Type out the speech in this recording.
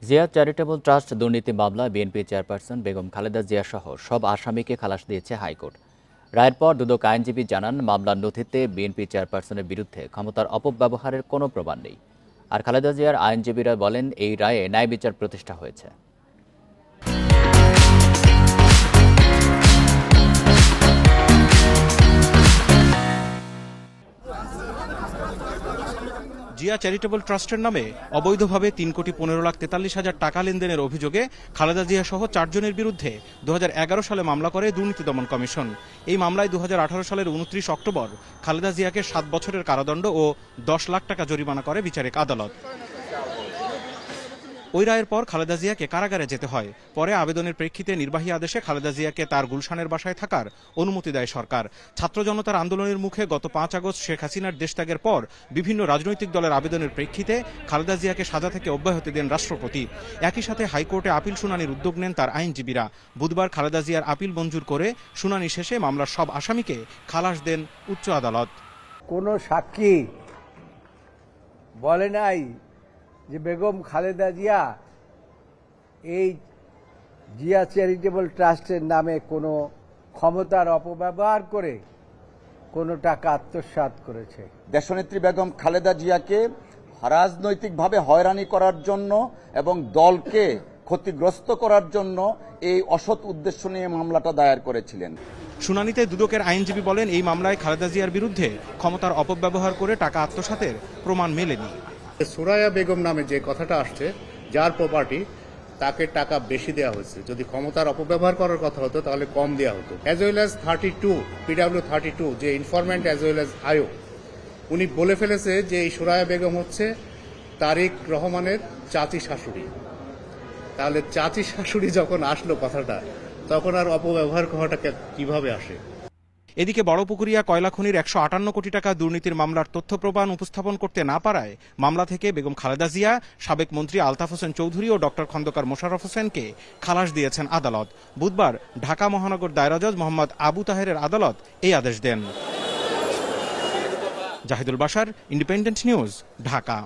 Zia charitable trust দুর্নীতি মামলায় BNP chairperson Begum Khaleda Zia সহ সব আসামিকে খালাস দিয়েছে হাইকোর্ট। রায়ের পর দুদক আইনজীবী জানান, মামলার নথিতে বিএনপি চেয়ারপারসনের বিরুদ্ধে ক্ষমতার অপব্যবহারের কোনো প্রমাণ নেই। আর খালেদা জিয়ার আইনজীবীরা বলেন, এই রায়ে ন্যায় বিচার প্রতিষ্ঠা হয়েছে। জিয়া চ্যারিটেবল ট্রাস্টের নামে অবৈধভাবে ৩,১৫,৪৩,০০০ টাকা লেনদেনের অভিযোগে খালেদা জিয়া সহ ৪ জনের বিরুদ্ধে ২০১১ সালে মামলা করে দুর্নীতি দমন কমিশন। এই মামলায় ২০১৮ সালের ২৯ অক্টোবর খালেদা জিয়াকে ৭ বছরের কারাদণ্ড ও ১০ লাখ টাকা জরিমানা করে বিচারিক আদালত। ওই রায়ের পর খালেদা জিয়াকে কারাগারে যেতে হয়। পরে আবেদনের প্রেক্ষিতে নির্বাহী আদেশে খালেদা জিয়াকে তার গুলশানের বাসায় থাকার অনুমতি দেয় সরকার। ছাত্র জনতার আন্দোলনের মুখে গত ৫ আগস্ট শেখ হাসিনার দেশত্যাগের পর বিভিন্ন রাজনৈতিক দলের আবেদনের প্রেক্ষিতে খালেদা জিয়াকে সাজা থেকে অব্যাহতি দেন রাষ্ট্রপতি। একই সাথে হাইকোর্টে আপিল শুনানির উদ্যোগ নেন তার আইনজীবীরা। বুধবার খালেদা জিয়ার আপিল মঞ্জুর করে শুনানি শেষে মামলার সব আসামিকে খালাস দেন উচ্চ আদালত। কোনো সাক্ষী বলে নাই যে বেগম খালেদা জিয়া এই জিয়া চ্যারিটেবল ট্রাস্টের নামে কোনো ক্ষমতার অপব্যবহার করে কোনো টাকা আত্মসাৎ করেছে। দেশনেত্রী বেগম খালেদা জিয়াকে রাজনৈতিকভাবে হয়রানি করার জন্য এবং দলকে ক্ষতিগ্রস্ত করার জন্য এই অসৎ উদ্দেশ্য নিয়ে মামলাটা দায়ের করেছিলেন। শুনানিতে দুদকের আইনজীবী বলেন, এই মামলায় খালেদা জিয়ার বিরুদ্ধে ক্ষমতার অপব্যবহার করে টাকা আত্মসাতের প্রমাণ মেলেনি। সুরাইয়া বেগম নামে যে কথাটা আসছে, যার প্রপার্টি, তাকে টাকা বেশি দেওয়া হয়েছে। যদি ক্ষমতার অপব্যবহার করার কথা হতো তাহলে কম দেওয়া হতো। অ্যাজ ওয়েল অ্যাজ 32 PW 32 যে ইনফরমেন্ট অ্যাজ ওয়েল অ্যাজ আয়ো, উনি বলে ফেলেছে যে এই সুরাইয়া বেগম হচ্ছে তারিক রহমানের চাচি শাশুড়ি। তাহলে চাচি শাশুড়ি যখন আসলো কথাটা, তখন আর অপব্যবহার করাটা কিভাবে আসে? এদিকে বড়পুকুরিয়া কয়লা খনির ১৫৮ কোটি টাকা দুর্নীতির মামলার তথ্য প্রমাণ উপস্থাপন করতে না পারায় মামলা থেকে বেগম খালেদা জিয়া, সাবেক মন্ত্রী আলতাফ হোসেন চৌধুরী ও ডক্টর খন্দকার মোশাররফ হোসেনকে খালাস দিয়েছেন আদালত। বুধবার ঢাকা মহানগর দায়রা জজ মোহাম্মদ আবু তাহেরের আদালত এই আদেশ দেন। Jahidul Bashar, Independent News, Dhaka.